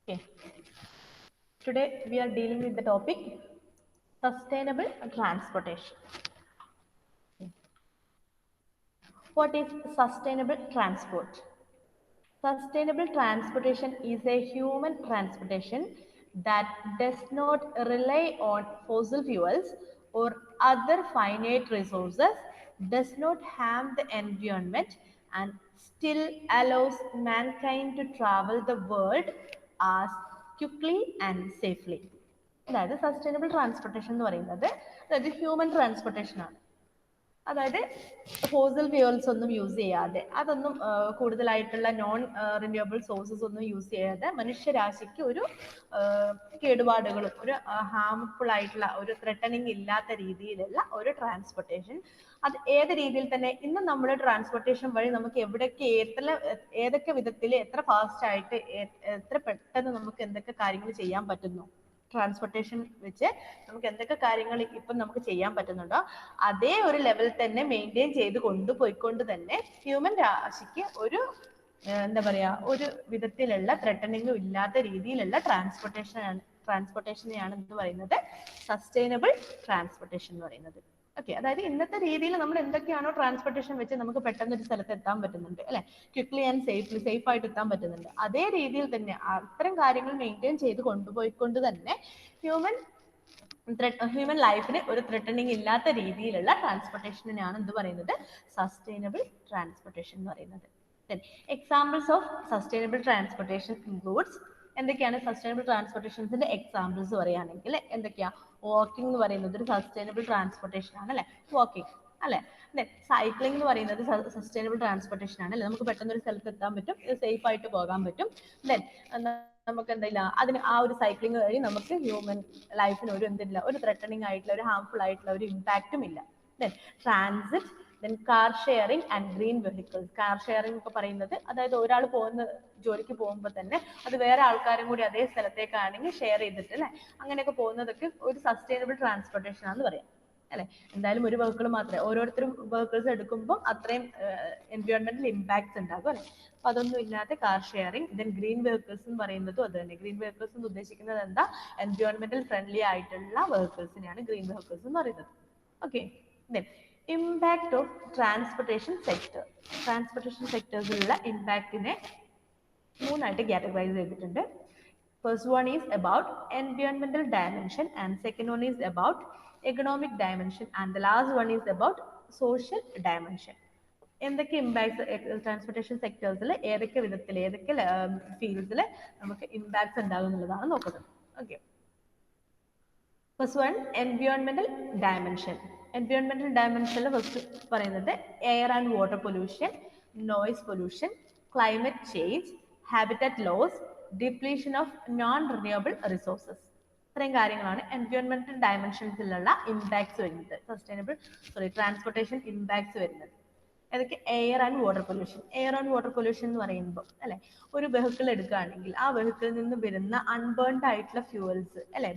Okay. Today we are dealing with the topic sustainable transportation. What is sustainable transport? Sustainable transportation is a human transportation that does not rely on fossil fuels or other finite resources, does not harm the environment, and still allows mankind to travel the world as quickly and safely. അതായത് sustainable transportation എന്ന് പറയുന്നത് അതായത് human transportation ആണ്. അതായത് fossil fuels ഒന്നും use ചെയ്യാതെ അതൊന്നും കൂടുതലായിട്ടുള്ള നോൺ റിന്യൂവബിൾ സോഴ്സസ് ഒന്നും യൂസ് ചെയ്യാതെ മനുഷ്യരാശിക്ക് ഒരു കേടുപാടുകളും ഒരു ഹാംഫുൾ ആയിട്ടുള്ള ഒരു ത്രെട്ടനിങ് ഇല്ലാത്ത രീതിയിലുള്ള ഒരു ട്രാൻസ്പോർട്ടേഷൻ. അത് ഏത് രീതിയിൽ തന്നെ ഇന്ന് നമ്മൾ ട്രാൻസ്പോർട്ടേഷൻ വഴി നമുക്ക് എവിടേക്ക് ഏതൊക്കെ വിധത്തിൽ എത്ര ഫാസ്റ്റ് ആയിട്ട് എത്ര പെട്ടെന്ന് നമുക്ക് എന്തൊക്കെ കാര്യങ്ങൾ ചെയ്യാൻ പറ്റുന്നു, ട്രാൻസ്പോർട്ടേഷൻ വെച്ച് നമുക്ക് എന്തൊക്കെ കാര്യങ്ങൾ ഇപ്പം നമുക്ക് ചെയ്യാൻ പറ്റുന്നുണ്ടോ അതേ ഒരു ലെവൽ തന്നെ മെയിൻറ്റെയിൻ ചെയ്ത് കൊണ്ടുപോയിക്കൊണ്ട് തന്നെ ഹ്യൂമൻ രാശിക്ക് ഒരു എന്താ പറയാ ഒരു വിധത്തിലുള്ള ത്രെട്ടനിങ്ങും ഇല്ലാത്ത രീതിയിലുള്ള ട്രാൻസ്പോർട്ടേഷനെയാണ് എന്ന് പറയുന്നത് സസ്റ്റൈനബിൾ ട്രാൻസ്പോർട്ടേഷൻ എന്ന് പറയുന്നത്. ഓക്കെ, അതായത് ഇന്നത്തെ രീതിയിൽ നമ്മൾ എന്തൊക്കെയാണോ ട്രാൻസ്പോർട്ടേഷൻ വെച്ച് നമുക്ക് പെട്ടെന്ന് ഒരു സ്ഥലത്ത് എത്താൻ പറ്റുന്നുണ്ട് അല്ലെ, ക്വിക്ലി ആൻഡ് സേഫ് ആയിട്ട് എത്താൻ പറ്റുന്നുണ്ട്, അതേ രീതിയിൽ തന്നെ അത്തരം കാര്യങ്ങൾ മെയിൻറ്റെയിൻ ചെയ്ത് കൊണ്ടുപോയിക്കൊണ്ട് തന്നെ ഹ്യൂമൻ ലൈഫിന് ഒരു ത്രെട്ടനിങ് ഇല്ലാത്ത രീതിയിലുള്ള ട്രാൻസ്പോർട്ടേഷനെയാണ് എന്ത് പറയുന്നത് സസ്റ്റൈനബിൾ ട്രാൻസ്പോർട്ടേഷൻ എന്ന് പറയുന്നത്. Examples of sustainable transportation includes എന്തൊക്കെയാണ് സസ്റ്റൈനബിൾ ട്രാൻസ്പോർട്ടേഷൻസിന്റെ എക്സാമ്പിൾസ് പറയുകയാണെങ്കിൽ എന്തൊക്കെയാ, വാക്കിംഗ് എന്ന് പറയുന്നത് ഒരു സസ്റ്റൈനബിൾ ട്രാൻസ്പോർട്ടേഷൻ ആണ് അല്ലെ, വാക്കിംഗ് അല്ലെ. സൈക്ലിംഗ് എന്ന് പറയുന്നത് സസ്റ്റൈനബിൾ ട്രാൻസ്പോർട്ടേഷൻ ആണ് അല്ലെ, നമുക്ക് പെട്ടെന്ന് ഒരു സ്ഥലത്ത് എത്താൻ പറ്റും, സേഫ് ആയിട്ട് പോകാൻ പറ്റും. നമുക്ക് എന്തില്ല അതിന് ആ ഒരു സൈക്ലിംഗ് വഴി നമുക്ക് ഹ്യൂമൻ ലൈഫിന് ഒരു എന്തില്ല ഒരു ത്രെട്ടനിങ് ആയിട്ടുള്ള ഒരു ഹാംഫുൾ ആയിട്ടുള്ള ഒരു ഇമ്പാക്റ്റും ഇല്ല. Transit, car sharing and green vehicles. Car sharing ഒക്കെ പറയുന്നത് അതായത് ഒരാൾ ജോലിക്ക് പോകുമ്പോൾ തന്നെ അത് വേറെ ആൾക്കാരും കൂടി അതേ സ്ഥലത്തേക്കാണെങ്കിൽ ഷെയർ ചെയ്തിട്ട് അല്ലെ അങ്ങനെയൊക്കെ പോകുന്നതൊക്കെ ഒരു സസ്റ്റൈനബിൾ ട്രാൻസ്പോർട്ടേഷൻ ആണെന്ന് പറയാം അല്ലെ. എന്തായാലും ഒരു വെഹിക്കിൾ മാത്രമേ, ഓരോരുത്തരും വെഹിക്കിൾസ് എടുക്കുമ്പോൾ അത്രയും എൻവയോൺമെന്റൽ ഇമ്പാക്ട്സ് ഉണ്ടാകും അല്ലെ. അപ്പൊ അതൊന്നും ഇല്ലാത്ത car sharing. Then green vehicles എന്ന് പറയുന്നതും അത് തന്നെ. ഗ്രീൻ വെഹിക്കിൾസ് എന്ന് ഉദ്ദേശിക്കുന്നത് എന്താ, എൻവയോൺമെന്റൽ ഫ്രണ്ട്ലി ആയിട്ടുള്ള വെഹിക്കിൾസിനെയാണ് ഗ്രീൻ വെഹിക്കിൾസ് എന്ന് പറയുന്നത്. Okay, then impact of transportation sector. Transportation സെക്ടേഴ്സിലുള്ള ഇമ്പാക്റ്റിനെ മൂന്നായിട്ട് കാറ്റഗറൈസ് ചെയ്തിട്ടുണ്ട്. First one is about environmental dimension and second one is about economic dimension and the last one is about social dimension. എന്തൊക്കെ impacts transportation സെക്ടേഴ്സിൽ ഏതൊക്കെ വിധത്തിൽ ഏതൊക്കെ ഫീൽഡ്സിൽ നമുക്ക് ഇമ്പാക്ട്സ് ഉണ്ടാകും എന്നുള്ളതാണ് നോക്കുന്നത്. ഓക്കെ, ഫസ്റ്റ് വൺ എൻവയോൺമെന്റൽ ഡയമെൻഷൻ. എൻവയോൺമെന്റൽ ഡയമെൻഷനിൽ ഫസ്റ്റ് പറയുന്നത് air and water pollution, noise pollution, climate change, habitat loss, depletion of non renewable resources. ഇത്രയും കാര്യങ്ങളാണ് എൻവയോൺമെന്റൽ ഡയമെൻഷൻസിലുള്ള ഇമ്പാക്ട്സ് വരുന്നത്, ട്രാൻസ്പോർട്ടേഷൻ ഇമ്പാക്ട്സ് വരുന്നത്. ഏതൊക്കെ, air and water pollution. Air and water pollution എന്ന് പറയുമ്പോൾ അല്ലെ ഒരു വെഹിക്കിൾ എടുക്കുകയാണെങ്കിൽ ആ വെഹിക്കിളിൽ നിന്ന് വരുന്ന അൺബേൺഡ് ആയിട്ടുള്ള ഫ്യൂവൽസ് അല്ലെ,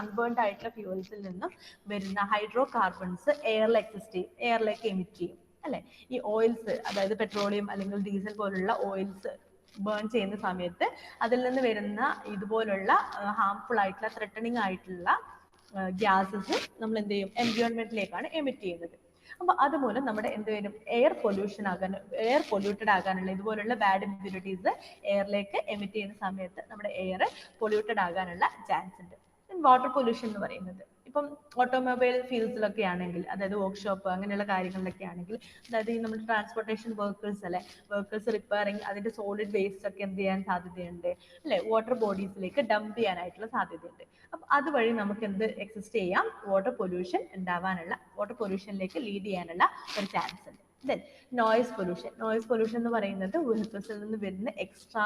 അൺബേൺഡ് ആയിട്ടുള്ള ഫ്യൂവൽസിൽ നിന്നും വരുന്ന ഹൈഡ്രോ കാർബൺസ് എയറിലേക്ക് എമിറ്റ് ചെയ്യും അല്ലെ. ഈ ഓയിൽസ് അതായത് പെട്രോളിയം അല്ലെങ്കിൽ ഡീസൽ പോലുള്ള ഓയിൽസ് ബേൺ ചെയ്യുന്ന സമയത്ത് അതിൽ നിന്ന് വരുന്ന ഇതുപോലുള്ള ഹാംഫുൾ ആയിട്ടുള്ള ത്രെട്ടനിങ് ആയിട്ടുള്ള ഗ്യാസസ് നമ്മൾ എന്ത് ചെയ്യും, എൻവയോൺമെന്റിലേക്കാണ് എമിറ്റ് ചെയ്യുന്നത്. അപ്പൊ അതുമൂലം നമ്മുടെ എന്ത് വരും, എയർ പൊല്യൂട്ടഡ് ആകാനുള്ള ഇതുപോലുള്ള ബാഡ് ഇമ്പ്യൂരിറ്റീസ് എയറിലേക്ക് എമിറ്റ് ചെയ്യുന്ന സമയത്ത് നമ്മുടെ എയർ പൊല്യൂട്ടഡ് ആകാനുള്ള ചാൻസ് ഉണ്ട്. വാട്ടർ പൊല്യൂഷൻ എന്ന് പറയുന്നത് ഇപ്പം ഓട്ടോമൊബൈൽ ഫീൽഡ്സിലൊക്കെ ആണെങ്കിൽ, അതായത് വർക്ക്ഷോപ്പ് അങ്ങനെയുള്ള കാര്യങ്ങളിലൊക്കെ ആണെങ്കിൽ, അതായത് ഈ നമ്മുടെ ട്രാൻസ്പോർട്ടേഷൻ വർക്കേഴ്സ് അല്ലെ, വർക്കേഴ്സ് റിപ്പയറിങ് അതിന്റെ സോളിഡ് വേസ്റ്റ് ഒക്കെ എന്ത് ചെയ്യാൻ സാധ്യതയുണ്ട് അല്ലെ, വാട്ടർ ബോഡീസിലേക്ക് ഡംപ് ചെയ്യാനായിട്ടുള്ള സാധ്യതയുണ്ട്. അപ്പൊ അതുവഴി നമുക്ക് എന്ത് എക്സിസ്റ്റ് ചെയ്യാം, വാട്ടർ പൊല്യൂഷനിലേക്ക് ലീഡ് ചെയ്യാനുള്ള ഒരു ചാൻസ് ഉണ്ട്. ദെൻ നോയിസ് പൊല്യൂഷൻ എന്ന് പറയുന്നത് വെഹിക്കിൾസിൽ നിന്ന് വരുന്ന എക്സ്ട്രാ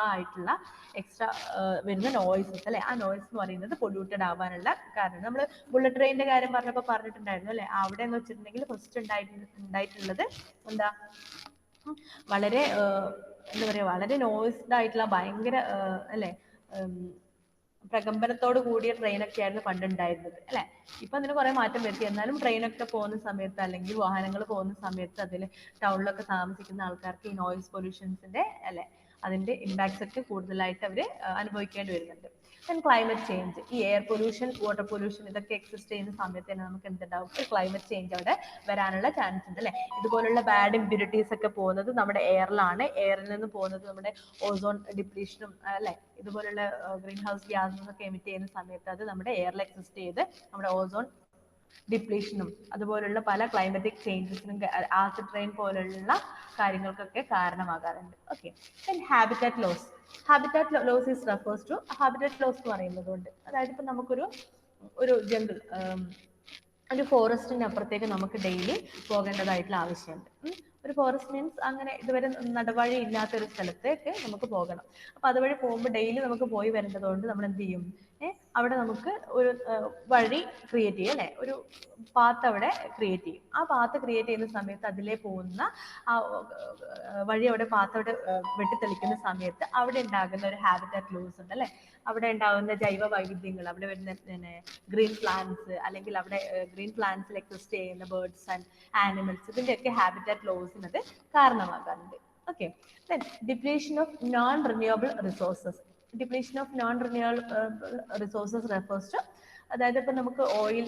വരുന്ന നോയ്സസ് അല്ലെ, ആ നോയ്സ് എന്ന് പറയുന്നത് പൊല്യൂട്ടഡ് ആവാനുള്ള കാരണം. നമ്മൾ ബുള്ളറ്റ് ട്രെയിനിന്റെ കാര്യം പറഞ്ഞിട്ടുണ്ടായിരുന്നു അല്ലെ, അവിടെ എന്ന് വെച്ചിട്ടുണ്ടെങ്കിൽ ഫസ്റ്റ് ഉണ്ടായിട്ടുള്ളത് എന്താ, വളരെ എന്താ പറയാ വളരെ നോയ്സ്ഡ് ആയിട്ടുള്ള ഭയങ്കര അല്ലെ പ്രകമ്പനത്തോട് കൂടിയ ട്രെയിനൊക്കെ ആയിരുന്നു പണ്ടുണ്ടായിരുന്നത് അല്ലെ. ഇപ്പൊ അതിന് കുറെ മാറ്റം വരുത്തി, എന്നാലും ട്രെയിനൊക്കെ പോകുന്ന സമയത്ത് അല്ലെങ്കിൽ വാഹനങ്ങൾ പോകുന്ന സമയത്ത് അതിൽ ടൗണിലൊക്കെ താമസിക്കുന്ന ആൾക്കാർക്ക് ഈ നോയിസ് പൊല്യൂഷൻസിന്റെ അല്ലെ അതിന്റെ ഇമ്പാക്ട്സ് ഒക്കെ കൂടുതലായിട്ട് അവർ അനുഭവിക്കേണ്ടി വരുന്നുണ്ട്. ദെൻ ക്ലൈമറ്റ് ചേഞ്ച്, ഈ എയർ പൊല്യൂഷൻ, വാട്ടർ പൊല്യൂഷൻ ഇതൊക്കെ എക്സിസ്റ്റ് ചെയ്യുന്ന സമയത്ത് തന്നെ നമുക്ക് എന്തുണ്ടാവും, ഒരു ക്ലൈമറ്റ് ചേഞ്ച് അവിടെ വരാനുള്ള ചാൻസ് ഉണ്ട് അല്ലെ. ഇതുപോലുള്ള ബാഡ് ഇമ്പ്യൂരിറ്റീസ് ഒക്കെ പോകുന്നത് നമ്മുടെ എയറിലാണ്. എയറിൽ നിന്ന് പോകുന്നത് നമ്മുടെ ഓസോൺ ഡിപ്ലീഷനും അല്ലെ, ഇതുപോലുള്ള ഗ്രീൻ ഹൗസ് ഗ്യാസസ് ഒക്കെ എമിറ്റ് ചെയ്യുന്ന സമയത്ത് അത് നമ്മുടെ എയറിൽ എക്സിസ്റ്റ് ചെയ്ത് നമ്മുടെ ഓസോൺ ഡിപ്ലീഷനും അതുപോലുള്ള പല ക്ലൈമറ്റിക് ചേഞ്ചസിനും ആസിഡ് റെയിൻ പോലുള്ള കാര്യങ്ങൾക്കൊക്കെ കാരണമാകാറുണ്ട്. Okay, then habitat loss. Habitat loss is refers to, habitat loss എന്ന് പറയുന്നതുകൊണ്ട് അതായത് ഇപ്പം നമുക്കൊരു ജംഗിൾ, ഒരു ഫോറസ്റ്റിന്റെ അപ്പുറത്തേക്ക് നമുക്ക് ഡെയിലി പോകേണ്ടതായിട്ടുള്ള ആവശ്യമുണ്ട്. ഒരു ഫോറസ്റ്റ് മീൻസ് അങ്ങനെ ഇതുവരെ നടവഴി ഇല്ലാത്ത ഒരു സ്ഥലത്തേക്ക് നമുക്ക് പോകണം. അപ്പൊ അതുവഴി പോകുമ്പോൾ ഡെയിലി നമുക്ക് പോയി വരേണ്ടതുകൊണ്ട് നമ്മൾ എന്ത് ചെയ്യും, അവിടെ നമുക്ക് ഒരു വഴി ക്രിയേറ്റ് ചെയ്യും അല്ലെ, ഒരു പാത്ത് അവിടെ ക്രിയേറ്റ് ചെയ്യും. ആ പാത്ത് ക്രിയേറ്റ് ചെയ്യുന്ന സമയത്ത് അതിലേ പോകുന്ന ആ വഴി അവിടെ പാത്ത് അവിടെ വെട്ടിത്തെളിക്കുന്ന സമയത്ത് അവിടെ ഉണ്ടാകുന്ന ഒരു ഹാബിറ്റാറ്റ് ലോസ് ഉണ്ട് അല്ലെ. അവിടെ ഉണ്ടാകുന്ന ജൈവ വൈവിധ്യങ്ങൾ, അവിടെ വരുന്ന ഗ്രീൻ പ്ലാന്റ്സ്, അല്ലെങ്കിൽ അവിടെ ഗ്രീൻ പ്ലാന്റ്സിൽ എക്സിസ്റ്റ് ചെയ്യുന്ന ബേർഡ്സ് ആൻഡ് ആനിമൽസ്, ഇതിന്റെയൊക്കെ ഹാബിറ്റാറ്റ് ലോസിന് അത് കാരണമാകാറുണ്ട്. Okay, then depletion of non renewable resources. Depletion of non renewable resources refers to, അതായത് ഇപ്പൊ നമുക്ക് ഓയിൽ,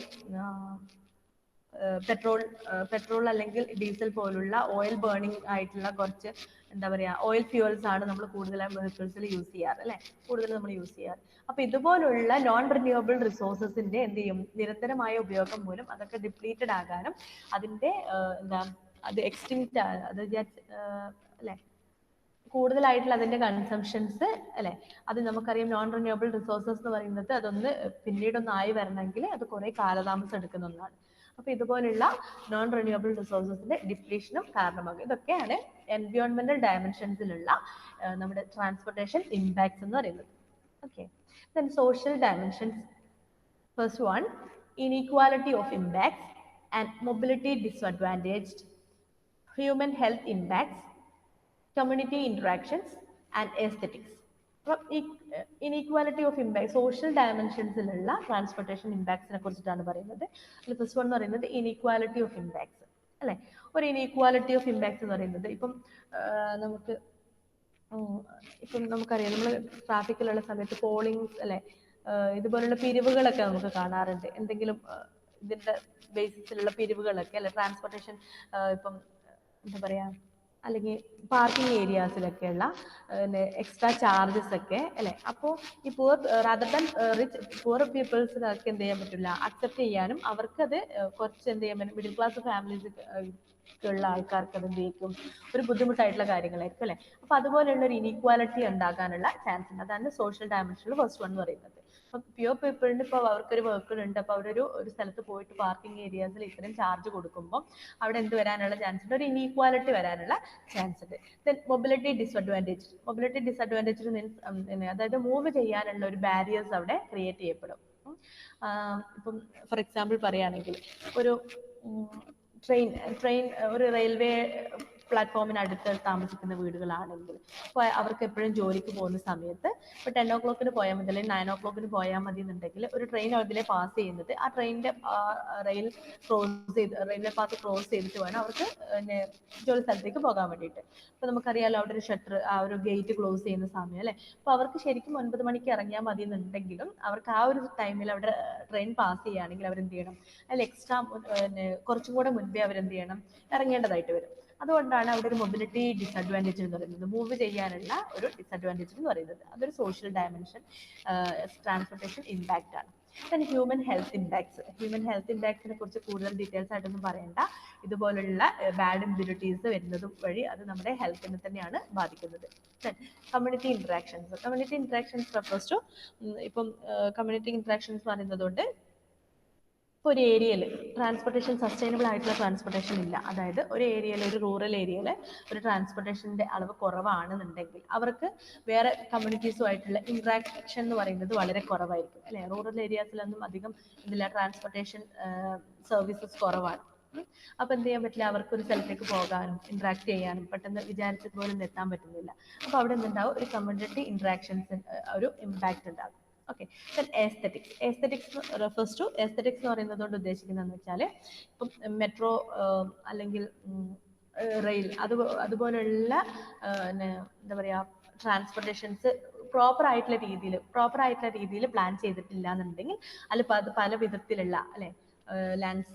പെട്രോൾ അല്ലെങ്കിൽ ഡീസൽ പോലുള്ള ഓയിൽ ബേണിംഗ് ആയിട്ടുള്ള കുറച്ച് എന്താ പറയാ ഓയിൽ ഫ്യൂവൽസ് ആണ് നമ്മൾ കൂടുതലായും വെഹിക്കിൾസിൽ യൂസ് ചെയ്യാറ് അല്ലെ, കൂടുതൽ നമ്മൾ യൂസ് ചെയ്യാറ്. അപ്പൊ ഇതുപോലുള്ള നോൺ റിന്യൂവബിൾ റിസോഴ്സസിന്റെ എന്ത് ചെയ്യും, നിരന്തരമായ ഉപയോഗം മൂലം അതൊക്കെ ഡിപ്ലീറ്റഡ് ആകാനും അതിന്റെ എന്താ അത് എക്സ്റ്റിങ്ക്റ്റ് അത് അല്ലെ കൂടുതലായിട്ടുള്ള അതിന്റെ കൺസംഷൻസ് അല്ലെ, അത് നമുക്കറിയാം നോൺ റിന്യൂവബിൾ റിസോഴ്സസ് എന്ന് പറയുന്നത് അതൊന്ന് പിന്നീടൊന്ന് ആയി വരണമെങ്കിൽ അത് കുറെ കാലതാമസം എടുക്കുന്ന ഒന്നാണ്. അപ്പൊ ഇതുപോലുള്ള നോൺ റിന്യൂവബിൾ റിസോഴ്സസിന്റെ ഡിപ്ലീഷനും കാരണമാകും. ഇതൊക്കെയാണ് എൻവയോൺമെന്റൽ ഡയമെൻഷൻസിലുള്ള നമ്മുടെ ട്രാൻസ്പോർട്ടേഷൻ ഇമ്പാക്ട്സ് എന്ന് പറയുന്നത്. Okay, then social dimensions. First one, inequality of impacts and mobility disadvantaged, human health impacts, community interactions and aesthetics. അപ്പം ഈ ഇനീക്വാലിറ്റി ഓഫ് ഇമ്പാക്ട്, സോഷ്യൽ ഡയമെൻഷൻസിലുള്ള ട്രാൻസ്പോർട്ടേഷൻ ഇമ്പാക്ട്സിനെ കുറിച്ചിട്ടാണ് പറയുന്നത്. അതിൽ ഫസ്റ്റ് വൺ എന്ന് പറയുന്നത് ഇനീക്വാലിറ്റി ഓഫ് ഇമ്പാക്ട്സ് അല്ലെ. ഒരു ഇനീക്വാലിറ്റി ഓഫ് ഇമ്പാക്ട്സ് എന്ന് പറയുന്നത് ഇപ്പം നമുക്കറിയാം, നമ്മൾ ട്രാഫിക്കിലുള്ള സമയത്ത് പോളിംഗ്സ് അല്ലെ, ഇതുപോലുള്ള പിരിവുകളൊക്കെ നമുക്ക് കാണാറുണ്ട്. എന്തെങ്കിലും ഇതിന്റെ ബേസിസിലുള്ള പിരിവുകളൊക്കെ അല്ലെ, ട്രാൻസ്പോർട്ടേഷൻ ഇപ്പം എന്താ പറയാ, അല്ലെങ്കിൽ പാർക്കിംഗ് ഏരിയാസിലൊക്കെയുള്ള എക്സ്ട്രാ ചാർജസ് ഒക്കെ അല്ലെ. അപ്പോൾ ഈ റാദർ ദാൻ പുവർ പീപ്പിൾസിനൊക്കെ എന്ത് ചെയ്യാൻ പറ്റില്ല, അക്സെപ്റ്റ് ചെയ്യാനും അവർക്കത് കുറച്ച് എന്ത് ചെയ്യാൻ പറ്റും, മിഡിൽ ക്ലാസ് ഫാമിലീസ് ഉള്ള ആൾക്കാർക്ക് അത് എന്തെങ്കിലും ഒരു ബുദ്ധിമുട്ടായിട്ടുള്ള കാര്യങ്ങളായിരിക്കും അല്ലെ. അപ്പൊ അതുപോലെയുള്ള ഒരു ഇനീക്വാലിറ്റി ഉണ്ടാകാനുള്ള ചാൻസ് ഉണ്ട്. അതാണ് സോഷ്യൽ ഡയമെൻഷനിൽ ഫസ്റ്റ് വൺ എന്ന് പറയുന്നത്. അപ്പൊ പ്യൂർ പീപ്പിളിന് ഇപ്പോൾ അവർക്കൊരു വെഹിക്കിൾ ഉണ്ട്, അപ്പൊ അവരൊരു സ്ഥലത്ത് പോയിട്ട് പാർക്കിംഗ് ഏരിയാസിൽ ഇത്രയും ചാർജ് കൊടുക്കുമ്പോൾ അവിടെ എന്ത് വരാനുള്ള ചാൻസ് ഉണ്ട്, ഒരു ഇനീക്വാലിറ്റി വരാനുള്ള ചാൻസ് ഉണ്ട്. Then mobility disadvantage. Mobility disadvantage means അതായത് മൂവ് ചെയ്യാനുള്ള ഒരു ബാരിയേഴ്സ് അവിടെ ക്രിയേറ്റ് ചെയ്യപ്പെടും. ഇപ്പം ഫോർ എക്സാമ്പിൾ പറയുകയാണെങ്കിൽ ഒരു ട്രെയിൻ ഒരു റെയിൽവേ പ്ലാറ്റ്ഫോമിനടുത്ത് താമസിക്കുന്ന വീടുകളാണെങ്കിൽ അപ്പോൾ അവർക്ക് എപ്പോഴും ജോലിക്ക് പോകുന്ന സമയത്ത് ഇപ്പോൾ 10 o'clock പോയാൽ മതി അല്ലെങ്കിൽ 9 o'clock പോയാൽ മതി എന്നുണ്ടെങ്കിൽ ഒരു ട്രെയിൻ അതിലെ പാസ് ചെയ്യുന്നത് ആ ട്രെയിനിന്റെ റെയിൽവേ പാത്ത് ക്രോസ് ചെയ്തിട്ട് വേണം അവർക്ക് ജോലി സ്ഥലത്തേക്ക് പോകാൻ വേണ്ടിയിട്ട്. അപ്പോൾ നമുക്കറിയാലോ അവിടെ ഒരു ഷട്ടർ, ആ ഒരു ഗേറ്റ് ക്ലോസ് ചെയ്യുന്ന സമയം അല്ലേ. അപ്പോൾ അവർക്ക് ശരിക്കും 9 മണിക്ക് ഇറങ്ങിയാൽ മതി എന്നുണ്ടെങ്കിലും അവർക്ക് ആ ഒരു ടൈമിൽ അവിടെ ട്രെയിൻ പാസ് ചെയ്യുകയാണെങ്കിൽ അവരെന്ത് ചെയ്യണം, അതിൽ എക്സ്ട്രാ കുറച്ചും കൂടെ മുൻപേ അവരെന്ത് ചെയ്യണം, ഇറങ്ങേണ്ടതായിട്ട് വരും. അതുകൊണ്ടാണ് അവിടെ ഒരു മൊബിലിറ്റി ഡിസ്അഡ്വാൻറ്റേജ് എന്ന് പറയുന്നത്, മൂവ് ചെയ്യാനുള്ള ഒരു ഡിസ്അഡ്വാൻറ്റേജ് എന്ന് പറയുന്നത്. അതൊരു സോഷ്യൽ ഡയമെൻഷൻ ട്രാൻസ്പോർട്ടേഷൻ ഇമ്പാക്റ്റ് ആണ്. then human health impacts. Human health ഇമ്പാക്ട്സിനെ കുറിച്ച് കൂടുതൽ ഡീറ്റെയിൽസ് ആയിട്ടൊന്നും പറയണ്ട. ഇതുപോലുള്ള ബാഡ് ഇമ്പ്യൂരിറ്റീസ് വരുന്നത് വഴി അത് നമ്മുടെ ഹെൽത്തിനെ തന്നെയാണ് ബാധിക്കുന്നത്. Community interactions. Community interactions refers to, ഇപ്പം കമ്മ്യൂണിറ്റി ഇന്ററാക്ഷൻസ് പറയുന്നതുകൊണ്ട് ഇപ്പോൾ ഒരു ഏരിയയിൽ ട്രാൻസ്പോർട്ടേഷൻ സസ്റ്റൈനബിൾ ആയിട്ടുള്ള ട്രാൻസ്പോർട്ടേഷൻ ഇല്ല, അതായത് ഒരു ഏരിയയിൽ, ഒരു റൂറൽ ഏരിയയിൽ ഒരു ട്രാൻസ്പോർട്ടേഷൻ്റെ അളവ് കുറവാണെന്നുണ്ടെങ്കിൽ അവർക്ക് വേറെ കമ്മ്യൂണിറ്റീസുമായിട്ടുള്ള ഇൻട്രാക്ഷൻ എന്ന് പറയുന്നത് വളരെ കുറവായിരിക്കും അല്ലേ. റൂറൽ ഏരിയാസിലൊന്നും അധികം ഇതില്ല, ട്രാൻസ്പോർട്ടേഷൻ സർവീസസ് കുറവാണ്. അപ്പോൾ എന്ത് ചെയ്യാൻ പറ്റില്ല, അവർക്ക് ഒരു സ്ഥലത്തേക്ക് പോകാനും ഇൻട്രാക്ട് ചെയ്യാനും പെട്ടെന്ന് വിചാരിച്ചതുപോലെ എത്താൻ പറ്റുന്നില്ല. അപ്പോൾ അവിടെ എന്തുണ്ടാവും, ഒരു കമ്മ്യൂണിറ്റി ഇൻട്രാക്ഷൻസ് ഒരു ഇമ്പാക്റ്റ് ഉണ്ടാകും. Okay, aesthetics. Aesthetics refers to, aesthetics എന്ന് പറയുന്നത് കൊണ്ട് ഉദ്ദേശിക്കുന്നതെന്ന് വെച്ചാൽ ഇപ്പം മെട്രോ അല്ലെങ്കിൽ റെയിൽ അതുപോലെയുള്ള എന്താ പറയുക ട്രാൻസ്പോർട്ടേഷൻസ് പ്രോപ്പർ ആയിട്ടുള്ള രീതിയിൽ പ്ലാൻ ചെയ്തിട്ടില്ല എന്നുണ്ടെങ്കിൽ അത് പല വിധത്തിലുള്ള അല്ലെ ലാൻഡ്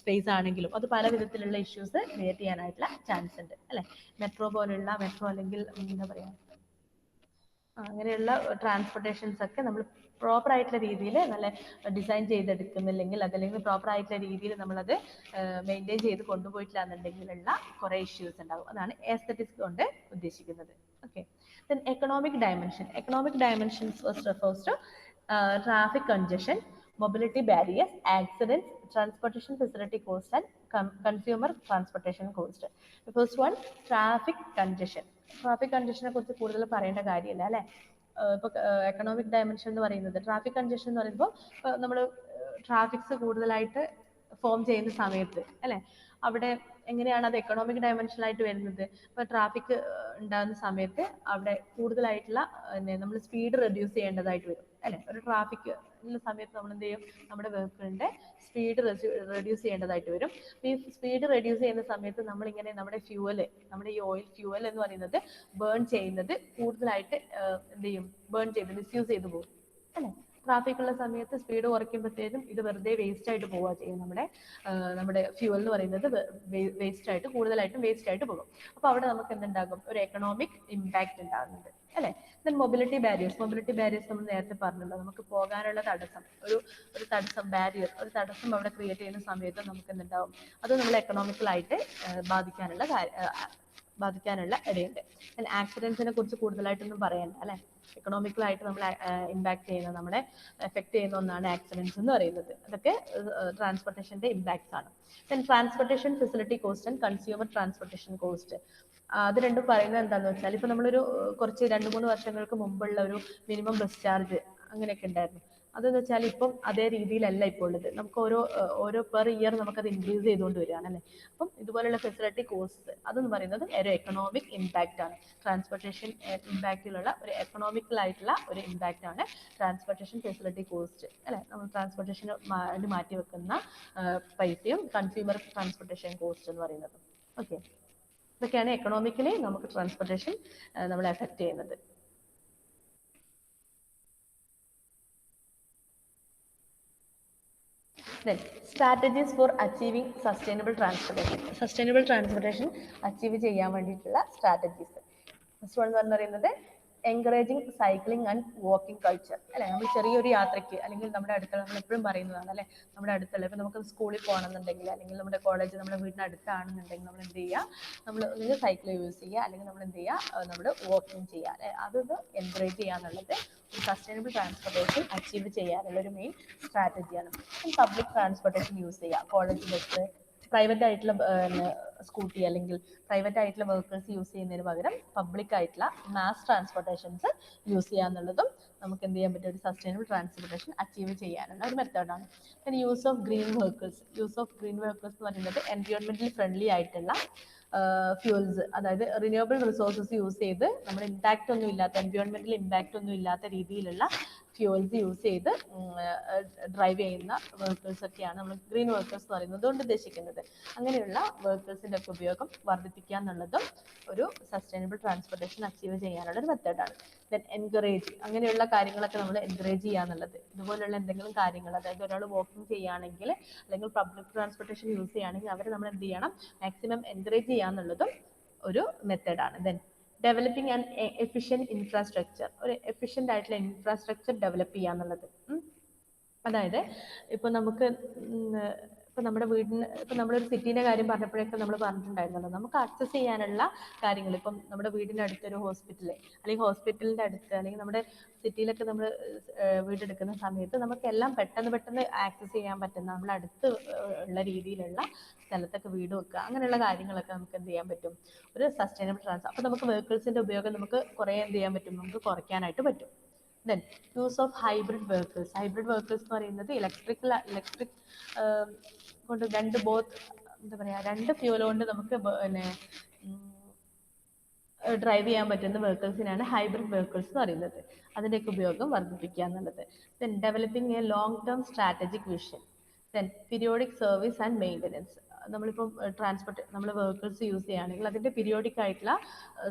സ്പേസ് ആണെങ്കിലും അത് പല വിധത്തിലുള്ള ഇഷ്യൂസ് ക്രിയേറ്റ് ചെയ്യാനായിട്ടുള്ള ചാൻസ് ഉണ്ട് അല്ലെ. മെട്രോ അല്ലെങ്കിൽ എന്താ പറയാ അങ്ങനെയുള്ള ട്രാൻസ്പോർട്ടേഷൻസ് ഒക്കെ നമ്മൾ പ്രോപ്പർ ആയിട്ടുള്ള രീതിയിൽ നല്ല ഡിസൈൻ ചെയ്തെടുക്കുന്നില്ലെങ്കിൽ അതല്ലെങ്കിൽ പ്രോപ്പർ ആയിട്ടുള്ള രീതിയിൽ നമ്മളത് മെയിൻറ്റെയിൻ ചെയ്ത് കൊണ്ടുപോയിട്ടില്ല എന്നുണ്ടെങ്കിലുള്ള കുറേ ഇഷ്യൂസ് ഉണ്ടാവും. അതാണ് എസ്തെറ്റിക്സ് കൊണ്ട് ഉദ്ദേശിക്കുന്നത്. Okay. Then economic dimensions first refers to traffic congestion, mobility barriers, accidents, transportation facility cost and consumer transportation cost. The first one, traffic congestion. Traffic കൺജഷനെ കുറിച്ച് കൂടുതൽ പറയേണ്ട കാര്യമില്ല അല്ലെ. ഇപ്പൊ എക്കണോമിക് ഡയമെൻഷൻ എന്ന് പറയുന്നത് ട്രാഫിക് കൺജഷൻ എന്ന് പറയുമ്പോൾ നമ്മൾ ട്രാഫിക്സ് കൂടുതലായിട്ട് ഫോം ചെയ്യുന്ന സമയത്ത് അല്ലെ അവിടെ എങ്ങനെയാണ് അത് എക്കണോമിക് ഡയമെൻഷനായിട്ട് വരുന്നത്. ഇപ്പൊ ട്രാഫിക് ഉണ്ടാകുന്ന സമയത്ത് അവിടെ കൂടുതലായിട്ടുള്ള നമ്മൾ സ്പീഡ് റെഡ്യൂസ് ചെയ്യേണ്ടതായിട്ട് വരും അല്ലെ. ഒരു ട്രാഫിക് ഉള്ള സമയത്ത് നമ്മൾ എന്ത് ചെയ്യും, നമ്മുടെ വെഹിക്കിളിന്റെ സ്പീഡ് റെഡ്യൂസ് ചെയ്യേണ്ടതായിട്ട് വരും. ഈ സ്പീഡ് റെഡ്യൂസ് ചെയ്യുന്ന സമയത്ത് നമ്മളിങ്ങനെ നമ്മുടെ ഈ ഓയിൽ ഫ്യൂവൽ എന്ന് പറയുന്നത് ബേൺ ചെയ്യുന്നത് കൂടുതലായിട്ട് എന്ത് ചെയ്യും, മിസ്യൂസ് ചെയ്ത് പോകും അല്ലെ. ട്രാഫിക് ഉള്ള സമയത്ത് സ്പീഡ് കുറയ്ക്കുമ്പോഴത്തേക്കും ഇത് വെറുതെ വേസ്റ്റ് ആയിട്ട് പോവുക ചെയ്യും. നമ്മുടെ ഫ്യൂവൽ എന്ന് പറയുന്നത് കൂടുതലായിട്ടും വേസ്റ്റ് ആയിട്ട് പോകും. അപ്പൊ അവിടെ നമുക്ക് എന്തുണ്ടാകും, ഒരു എക്കണോമിക് ഇമ്പാക്ട് ഉണ്ടാകുന്നുണ്ട് അല്ലെ. ദെൻ മൊബിലിറ്റി ബാരിയേഴ്സ് നമ്മൾ നേരത്തെ പറഞ്ഞല്ലോ, നമുക്ക് പോകാനുള്ള തടസ്സം, ഒരു തടസ്സം അവിടെ ക്രിയേറ്റ് ചെയ്യുന്ന സമയത്ത് നമുക്ക് എന്തുണ്ടാവും, അത് നമ്മൾ എക്കണോമിക്കലായിട്ട് ബാധിക്കാനുള്ള ഇടയുണ്ട്. ആക്സിഡൻസിനെ കുറിച്ച് കൂടുതലായിട്ടൊന്നും പറയണ്ട അല്ലെ. എക്കണോമിക്കലായിട്ട് നമ്മളെ ഇമ്പാക്ട് ചെയ്യുന്ന, നമ്മളെ എഫക്ട് ചെയ്യുന്ന ഒന്നാണ് ആക്സിഡൻസ് എന്ന് പറയുന്നത്. അതൊക്കെ ട്രാൻസ്പോർട്ടേഷന്റെ ഇമ്പാക്ട്സ് ആണ്. Then transportation facility cost and consumer transportation cost. അത് രണ്ടും പറയുന്നത് എന്താണെന്ന് വെച്ചാൽ, ഇപ്പൊ നമ്മളൊരു കുറച്ച് 2-3 വർഷങ്ങൾക്ക് മുമ്പുള്ള ഒരു മിനിമം ബസ് ചാർജ് അങ്ങനെയൊക്കെ ഉണ്ടായിരുന്നു. അതെന്ന് വെച്ചാൽ ഇപ്പം അതേ രീതിയിലല്ല ഇപ്പോൾ ഉള്ളത്. നമുക്ക് ഓരോ പെർ ഇയർ നമുക്കത് ഇൻക്രീസ് ചെയ്തുകൊണ്ട് വരികയാണ് അല്ലേ. അപ്പം ഇതുപോലുള്ള ഫെസിലിറ്റി കോസ്റ്റ് അതെന്ന് പറയുന്നത് ഒരു എക്കണോമിക് ഇമ്പാക്റ്റ് ആണ്. ട്രാൻസ്പോർട്ടേഷൻ ഇമ്പാക്റ്റിലുള്ള ഒരു എക്കണോമിക്കലായിട്ടുള്ള ഒരു ഇമ്പാക്റ്റ് ആണ് ട്രാൻസ്പോർട്ടേഷൻ ഫെസിലിറ്റി കോസ്റ്റ് അല്ലെ. നമ്മൾ ട്രാൻസ്പോർട്ടേഷന് മാറ്റി വെക്കുന്ന പൈസയും കൺസ്യൂമർ ട്രാൻസ്പോർട്ടേഷൻ കോസ്റ്റ് എന്ന് പറയുന്നത്. ഓക്കെ, ഇതൊക്കെയാണ് എക്കണോമിക്കലി നമുക്ക് ട്രാൻസ്പോർട്ടേഷൻ നമ്മളെ എഫക്ട് ചെയ്യുന്നത്. Then strategies for achieving sustainable transportation achieve ചെയ്യാൻ വേണ്ടിയിട്ടുള്ള സ്ട്രാറ്റജീസ്. ഫസ്റ്റ് വൺ എന്ന് പറയുന്നത് encouraging cycling and walking culture അല്ലെ. നമ്മൾ ചെറിയൊരു യാത്രയ്ക്ക് അല്ലെങ്കിൽ നമ്മുടെ അടുത്തുള്ള, നമ്മൾ എപ്പോഴും പറയുന്നതാണ് അല്ലെ, നമ്മുടെ അടുത്തുള്ള, ഇപ്പൊ നമുക്ക് സ്കൂളിൽ പോകണമെന്നുണ്ടെങ്കിൽ അല്ലെങ്കിൽ നമ്മുടെ കോളേജ് നമ്മുടെ വീടിന് അടുത്താണെന്നുണ്ടെങ്കിൽ നമ്മൾ എന്ത് ചെയ്യുക, നമ്മൾ ഒന്നുകിൽ സൈക്കിൾ യൂസ് ചെയ്യുക അല്ലെങ്കിൽ നമ്മൾ എന്ത് ചെയ്യുക, നമ്മൾ വാക്കിംഗ് ചെയ്യുക അല്ലെ. അതൊന്ന് എൻകറേജ് ചെയ്യുക എന്നുള്ളത് ഒരു സസ്റ്റൈനബിൾ ട്രാൻസ്പോർട്ടേഷൻ അച്ചീവ് ചെയ്യാനുള്ള ഒരു മെയിൻ സ്ട്രാറ്റജിയാണ്. പബ്ലിക് ട്രാൻസ്പോർട്ടേഷൻ യൂസ് ചെയ്യുക, കോളേജ് ബസ്, പ്രൈവറ്റ് ആയിട്ടുള്ള സ്കൂട്ടി അല്ലെങ്കിൽ പ്രൈവറ്റ് ആയിട്ടുള്ള വെഹിക്കിൾസ് യൂസ് ചെയ്യുന്നതിന് പകരം പബ്ലിക് ആയിട്ടുള്ള മാസ് ട്രാൻസ്പോർട്ടേഷൻസ് യൂസ് ചെയ്യുക എന്നുള്ളതും നമുക്ക് എന്ത് ചെയ്യാൻ പറ്റും, ഒരു സസ്റ്റൈനബിൾ ട്രാൻസ്പോർട്ടേഷൻ അച്ചീവ് ചെയ്യാനുള്ള ഒരു മെത്തേഡാണ്. പിന്നെ യൂസ് ഓഫ് ഗ്രീൻ വെഹിക്കിൾസ് എന്ന് പറയുന്നത് എൻവയോൺമെന്റലി ഫ്രണ്ട്ലി ആയിട്ടുള്ള ഫ്യൂൽസ്, അതായത് റിന്യൂവബിൾ റിസോഴ്സസ് യൂസ് ചെയ്ത് നമ്മുടെ എൻവയോൺമെന്റൽ ഇമ്പാക്റ്റ് ഒന്നും ഇല്ലാത്ത രീതിയിലുള്ള ഫ്യൂവൽസ് യൂസ് ചെയ്ത് ഡ്രൈവ് ചെയ്യുന്ന വെഹിക്കിൾസ് ഒക്കെയാണ് നമ്മൾ ഗ്രീൻ വെഹിക്കിൾസ് എന്ന് പറയുന്നത് കൊണ്ട് ഉദ്ദേശിക്കുന്നത്. അങ്ങനെയുള്ള വെഹിക്കിൾസിന്റെ ഒക്കെ ഉപയോഗം വർദ്ധിപ്പിക്കുക എന്നുള്ളതും ഒരു സസ്റ്റൈനബിൾ ട്രാൻസ്പോർട്ടേഷൻ അച്ചീവ് ചെയ്യാനുള്ള ഒരു മെത്തേഡാണ്. ദെൻ എൻകറേജ്, അങ്ങനെയുള്ള കാര്യങ്ങളൊക്കെ നമ്മൾ എൻകറേജ് ചെയ്യുക എന്നുള്ളത്, ഇതുപോലുള്ള എന്തെങ്കിലും കാര്യങ്ങൾ, അതായത് ഒരാൾ വാക്കിംഗ് ചെയ്യുകയാണെങ്കിൽ അല്ലെങ്കിൽ പബ്ലിക് ട്രാൻസ്പോർട്ടേഷൻ യൂസ് ചെയ്യുകയാണെങ്കിൽ അവരെ നമ്മൾ എന്ത് ചെയ്യണം, മാക്സിമം എൻകറേജ് ചെയ്യുക എന്നുള്ളതും ഒരു മെത്തേഡാണ്. Then developing and efficient infrastructure, ഒരു എഫിഷ്യൻ്റ് ആയിട്ടുള്ള ഇൻഫ്രാസ്ട്രക്ചർ ഡെവലപ്പ് ചെയ്യുക എന്നുള്ളത്. അതായത് ഇപ്പൊ നമുക്ക് ഇപ്പൊ നമ്മുടെ വീടിന്, ഇപ്പൊ നമ്മളൊരു സിറ്റീൻ്റെ കാര്യം പറഞ്ഞപ്പോഴൊക്കെ നമ്മൾ പറഞ്ഞിട്ടുണ്ടായിരുന്നല്ലോ, നമുക്ക് ആക്സസ് ചെയ്യാനുള്ള കാര്യങ്ങൾ, ഇപ്പം നമ്മുടെ വീടിൻ്റെ അടുത്തൊരു ഹോസ്പിറ്റൽ അല്ലെങ്കിൽ ഹോസ്പിറ്റലിൻ്റെ അടുത്ത് അല്ലെങ്കിൽ നമ്മുടെ സിറ്റിയിലൊക്കെ നമ്മൾ വീടെടുക്കുന്ന സമയത്ത് നമുക്കെല്ലാം പെട്ടെന്ന് ആക്സസ് ചെയ്യാൻ പറ്റുന്ന, നമ്മുടെ അടുത്ത് ഉള്ള രീതിയിലുള്ള സ്ഥലത്തൊക്കെ വീട് വെക്കുക, അങ്ങനെയുള്ള കാര്യങ്ങളൊക്കെ നമുക്ക് എന്ത് ചെയ്യാൻ പറ്റും, ഒരു സസ്റ്റൈനബിൾ അപ്പോൾ നമുക്ക് വെഹിക്കിൾസിന്റെ ഉപയോഗം നമുക്ക് കുറേ എന്ത് ചെയ്യാൻ പറ്റും, നമുക്ക് കുറയ്ക്കാനായിട്ട് പറ്റും. Then use of hybrid vehicles എന്ന് പറയുന്നത് ഇലക്ട്രിക് കൊണ്ട് രണ്ട് ഫ്യൂൽ കൊണ്ട് നമുക്ക് പിന്നെ ഡ്രൈവ് ചെയ്യാൻ പറ്റുന്ന വെഹിക്കിൾസിനാണ് ഹൈബ്രിഡ് വെഹിക്കിൾസ് എന്ന് പറയുന്നത്. അതിൻ്റെയൊക്കെ ഉപയോഗം വർദ്ധിപ്പിക്കുക എന്നുള്ളത്. Then developing A long term strategic vision. Then periodic service and maintenance. നമ്മളിപ്പം ട്രാൻസ്പോർട്ട് നമ്മൾ വെഹിക്കിൾസ് യൂസ് ചെയ്യുകയാണെങ്കിൽ അതിൻ്റെ പീരിയോഡിക് ആയിട്ടുള്ള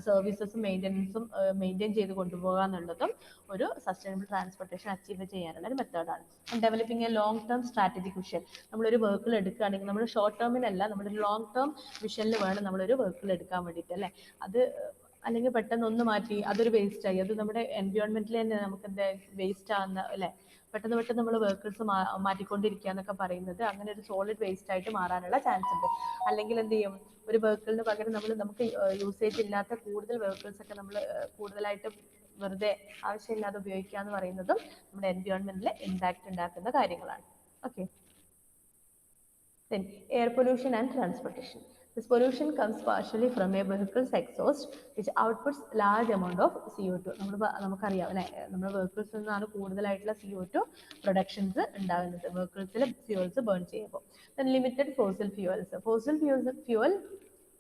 സർവീസസും മെയിൻ്റനൻസും മെയിൻറ്റെയിൻ ചെയ്ത് കൊണ്ടുപോകുക എന്നുള്ളതും ഒരു സസ്റ്റൈനബിൾ ട്രാൻസ്പോർട്ടേഷൻ അച്ചീവ് ചെയ്യാനുള്ള ഒരു മെത്തേഡാണ്. Developing A long term strategic vision. നമ്മളൊരു വെഹിക്കിൾ എടുക്കുകയാണെങ്കിൽ നമ്മൾ ഷോർട്ട് ടേമിനല്ല, നമ്മുടെ ലോങ് ടേം വിഷനിൽ വേണം നമ്മളൊരു വെഹിക്കിൾ എടുക്കാൻ വേണ്ടിയിട്ട് അല്ലേ. അത് അല്ലെങ്കിൽ പെട്ടെന്ന് ഒന്ന് മാറ്റി അതൊരു വേസ്റ്റ് ആയി, അത് നമ്മുടെ എൻവയോൺമെന്റിൽ തന്നെ നമുക്ക് എന്താ വേസ്റ്റ് ആകുന്ന അല്ലേ. പെട്ടെന്ന് പെട്ടെന്ന് നമ്മൾ വെഹിക്കിൾസ് മാറ്റിക്കൊണ്ടിരിക്കുക എന്നൊക്കെ പറയുന്നത് അങ്ങനെ ഒരു സോളിഡ് വേസ്റ്റ് ആയിട്ട് മാറാനുള്ള ചാൻസ് ഉണ്ട്. അല്ലെങ്കിൽ എന്ത് ചെയ്യും, ഒരു വെഹിക്കിളിന് പകരം നമുക്ക് യൂസേജ് ഇല്ലാത്ത കൂടുതൽ വെഹിക്കിൾസ് ഒക്കെ നമ്മൾ കൂടുതലായിട്ട് വെറുതെ ആവശ്യമില്ലാതെ ഉപയോഗിക്കുക എന്ന് പറയുന്നതും നമ്മുടെ എൻവയോൺമെന്റിൽ ഇമ്പാക്ട് ഉണ്ടാക്കുന്ന കാര്യങ്ങളാണ്. Okay. Then air pollution and transportation. This pollution comes partially from a vehicle's exhaust which outputs large amount of CO2. നമുക്കറിയാം അല്ലെ, നമ്മുടെ വെഹിക്കിൾസിൽ നിന്നാണ് കൂടുതലായിട്ടുള്ള CO2 പ്രൊഡക്ഷൻസ് ഉണ്ടാകുന്നത് വെഹിക്കിൾസിലെ ഫ്യൂവൽസ് ബേൺ ചെയ്യുമ്പോൾ. Then limited fossil fuels. Fossil fuel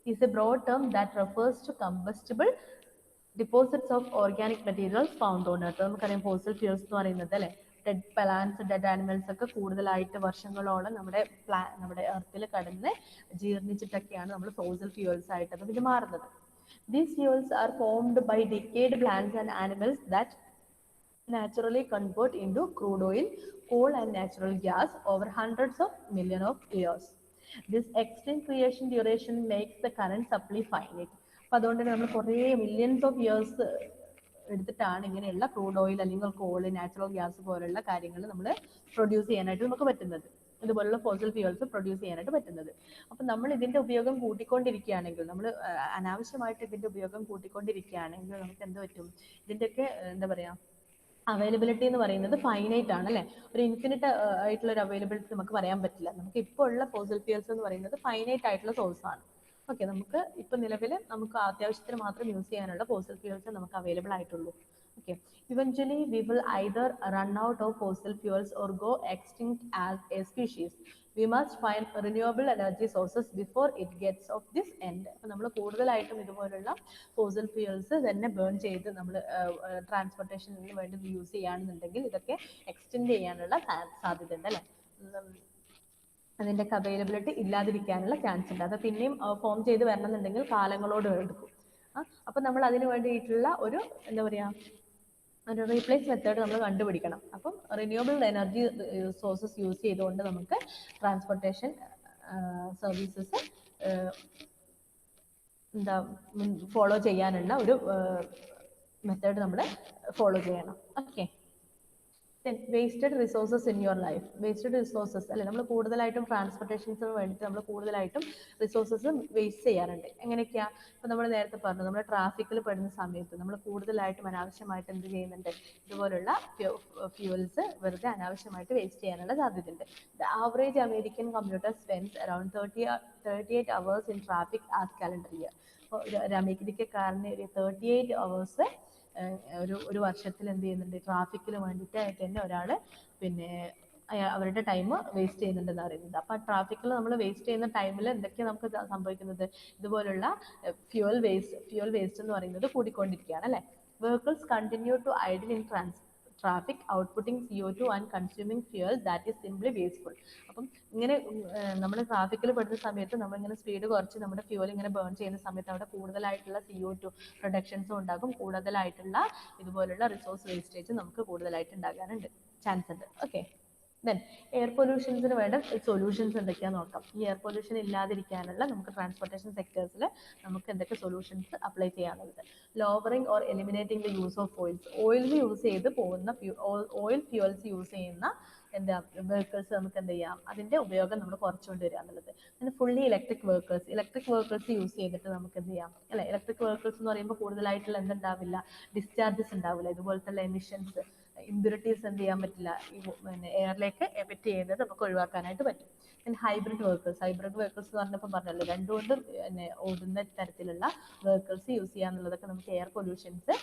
is a broad term that refers to combustible deposits of organic materials found on earth. നമുക്കറിയാം fossil fuels എന്ന് പറയുന്നത് അല്ലെ, ഡെഡ് പ്ലാന്റ്സ് ഡെഡ് ആനിമൽസ് ഒക്കെ കൂടുതലായിട്ട് വർഷങ്ങളോളം നമ്മുടെ എർത്തിൽ കടന്ന് ജീർണിച്ചിട്ടൊക്കെയാണ് നമ്മൾ ഫോസിൽ ഫ്യൂൽസ് ആയിട്ട് അത് പിന്നെ മാറുന്നത്. These fuels are formed by decayed plants and animals that naturally convert into crude oil, coal and natural gas over hundreds of millions of years. This extended creation duration makes the current supply finite. അപ്പോൾ അതുകൊണ്ട് തന്നെ നമ്മൾ കുറേ millions of years എടുത്തിട്ടാണ് ഇങ്ങനെയുള്ള crude oil അല്ലെങ്കിൽ call, natural gas പോലുള്ള കാര്യങ്ങൾ നമ്മൾ പ്രൊഡ്യൂസ് ചെയ്യാനായിട്ട് നമുക്ക് പറ്റുന്നത്, ഇതുപോലുള്ള ഫോസിൽ ഫ്യൂൽസ് പ്രൊഡ്യൂസ് ചെയ്യാനായിട്ട് പറ്റുന്നത്. അപ്പം നമ്മൾ ഇതിൻ്റെ ഉപയോഗം കൂട്ടിക്കൊണ്ടിരിക്കുകയാണെങ്കിൽ, നമ്മൾ അനാവശ്യമായിട്ട് ഇതിൻ്റെ ഉപയോഗം കൂട്ടിക്കൊണ്ടിരിക്കുകയാണെങ്കിൽ നമുക്ക് എന്ത് പറ്റും, ഇതിൻ്റെയൊക്കെ എന്താ പറയുക അവൈലബിലിറ്റി എന്ന് പറയുന്നത് ഫൈനൈറ്റ് ആണ് അല്ലേ. ഒരു ഇൻഫിനിറ്റ് ആയിട്ടുള്ള ഒരു അവൈലബിലിറ്റി നമുക്ക് പറയാൻ പറ്റില്ല. നമുക്ക് ഇപ്പോൾ ഉള്ള ഫോസിൽ ഫ്യൂൽസ് എന്ന് പറയുന്നത് ഫൈനൈറ്റ് ആയിട്ടുള്ള സോഴ്സ് ആണ്. ഓക്കെ, നമുക്ക് ഇപ്പൊ നിലവിൽ നമുക്ക് അത്യാവശ്യത്തിന് മാത്രം യൂസ് ചെയ്യാനുള്ള ഫോസിൽ ഫ്യൂൽസ് നമുക്ക് അവൈലബിൾ ആയിട്ടുള്ളൂ. Okay, eventually we will either run out of fossil fuels or go extinct as A species. We must find renewable energy sources before it gets of this end. അപ്പോൾ നമ്മൾ കൂടുതലായിട്ടും ഇതുപോലുള്ള fossil fuels തന്നെ burn ചെയ്ത് നമ്മൾ ട്രാൻസ്പോർട്ടേഷന് വേണ്ടി use ചെയ്യുകയാണെന്നുണ്ടെങ്കിൽ ഇതൊക്കെ എക്സ്റ്റെൻഡ് ചെയ്യാനുള്ള സാധ്യത ഉണ്ട് അല്ലേ. അതിൻ്റെ അവൈലബിലിറ്റി ഇല്ലാതിരിക്കാനുള്ള ചാൻസ് ഉണ്ട്. അത് പിന്നെയും ഫോം ചെയ്ത് വരണമെന്നുണ്ടെങ്കിൽ കാലങ്ങളോട് എടുക്കും. അപ്പം നമ്മൾ അതിന് വേണ്ടിയിട്ടുള്ള ഒരു എന്താ പറയുക ഒരു റീപ്ലേസ് മെത്തേഡ് നമ്മൾ കണ്ടുപിടിക്കണം. അപ്പം റിന്യൂവബിൾ എനർജി സോഴ്സസ് യൂസ് ചെയ്തുകൊണ്ട് നമുക്ക് ട്രാൻസ്പോർട്ടേഷൻ സർവീസസ് എന്താ ഫോളോ ചെയ്യാനുള്ള ഒരു മെത്തേഡ് നമ്മൾ ഫോളോ ചെയ്യണം. Okay. Then wasted resources in your life. Wasted resources അല്ലെ, നമ്മൾ കൂടുതലായിട്ടും ട്രാൻസ്പോർട്ടേഷൻസിന് വേണ്ടിയിട്ട് നമ്മൾ കൂടുതലായിട്ടും റിസോഴ്സസ് വേസ്റ്റ് ചെയ്യാറുണ്ട്. എങ്ങനെയൊക്കെയാ, ഇപ്പം നമ്മൾ നേരത്തെ പറഞ്ഞു, നമ്മൾ ട്രാഫിക്കിൽ പെടുന്ന സമയത്ത് നമ്മൾ കൂടുതലായിട്ടും അനാവശ്യമായിട്ട് എന്ത് ചെയ്യുന്നുണ്ട്, ഇതുപോലുള്ള ഫ്യൂവൽസ് വെറുതെ അനാവശ്യമായിട്ട് വേസ്റ്റ് ചെയ്യാനുള്ള സാധ്യതയുണ്ട്. The average American commuter spends around 38 hours in traffic as calendar year. അപ്പോൾ ഒരു അമേരിക്കക്കാരന് ഒരു 38 hours ഒരു വർഷത്തിൽ എന്ത് ചെയ്യുന്നുണ്ട്, ട്രാഫിക്കിന് വേണ്ടിയിട്ടായിട്ട് തന്നെ ഒരാൾ പിന്നെ അവരുടെ ടൈം വേസ്റ്റ് ചെയ്യുന്നുണ്ടെന്ന് പറയുന്നത്. അപ്പോൾ ആ ട്രാഫിക്കിൽ നമ്മൾ വേസ്റ്റ് ചെയ്യുന്ന ടൈമിൽ എന്തൊക്കെയാണ് നമുക്ക് സംഭവിക്കുന്നത്, ഇതുപോലുള്ള ഫ്യൂവൽ വേസ്റ്റ് എന്ന് പറയുന്നത് കൂടിക്കൊണ്ടിരിക്കുകയാണ് അല്ലേ. Vehicles continue to idle in traffic, outputting CO2 and consuming fuel that is simply wasteful. അപ്പം ഇങ്ങനെ നമ്മൾ ട്രാഫിക്കിൽ പെടുന്ന സമയത്ത് നമ്മളിങ്ങനെ സ്പീഡ് കുറച്ച് നമ്മുടെ ഫ്യൂവൽ ഇങ്ങനെ ബേൺ ചെയ്യുന്ന സമയത്ത് അവിടെ കൂടുതലായിട്ടുള്ള CO2 പ്രൊഡക്ഷൻസും ഉണ്ടാകും, കൂടുതലായിട്ടുള്ള ഇതുപോലുള്ള റിസോഴ്സ് വേസ്റ്റേജ് നമുക്ക് കൂടുതലായിട്ട് ഉണ്ടാകാനുണ്ട് ചാൻസ് ഉണ്ട്. ഓക്കെ. ദെൻ എയർ പൊല്യൂഷൻസിന് വേണ്ട സൊല്യൂഷൻസ് എന്തൊക്കെയാണെന്ന് നോക്കാം. ഈ എയർ പൊല്യൂഷൻ ഇല്ലാതിരിക്കാനുള്ള നമുക്ക് ട്രാൻസ്പോർട്ടേഷൻ സെക്ടേഴ്സിൽ നമുക്ക് എന്തൊക്കെ സൊല്യൂഷൻസ് അപ്ലൈ ചെയ്യാനുള്ളത്. Lowering or eliminating the use of oils. Oils use ചെയ്ത് പോകുന്ന ഓയിൽ ഫ്യൂവൽസ് യൂസ് ചെയ്യുന്ന എന്താ വെഹിക്കിൾസ് നമുക്ക് എന്ത് ചെയ്യാം, അതിൻ്റെ ഉപയോഗം നമ്മൾ കുറച്ചുകൊണ്ട് വരിക എന്നുള്ളത്. പിന്നെ ഫുള്ളി ഇലക്ട്രിക് വെഹിക്കിൾസ് യൂസ് ചെയ്തിട്ട് നമുക്ക് എന്ത് ചെയ്യാം അല്ലെ. ഇലക്ട്രിക് വെഹിക്കിൾസ് എന്ന് പറയുമ്പോൾ കൂടുതലായിട്ടുള്ള എന്തുണ്ടാവില്ല, ഡിസ്ചാർജസ് ഉണ്ടാവില്ല, ഇതുപോലത്തെ എമിഷൻസ് ഇമ്പ്യൂരിറ്റീസ് എന്ത് ചെയ്യാൻ പറ്റില്ല, ഈ പിന്നെ എയറിലേക്ക് എമിറ്റ് ചെയ്യുന്നത് നമുക്ക് ഒഴിവാക്കാനായിട്ട് പറ്റും. പിന്നെ ഹൈബ്രിഡ് വെഹിക്കിൾസ് എന്ന് പറഞ്ഞപ്പോൾ പറഞ്ഞല്ലോ, രണ്ടുകൊണ്ടും പിന്നെ ഓടുന്ന തരത്തിലുള്ള വെഹിക്കിൾസ് യൂസ് ചെയ്യാന്നുള്ളതൊക്കെ നമുക്ക് എയർ പൊല്യൂഷൻസ്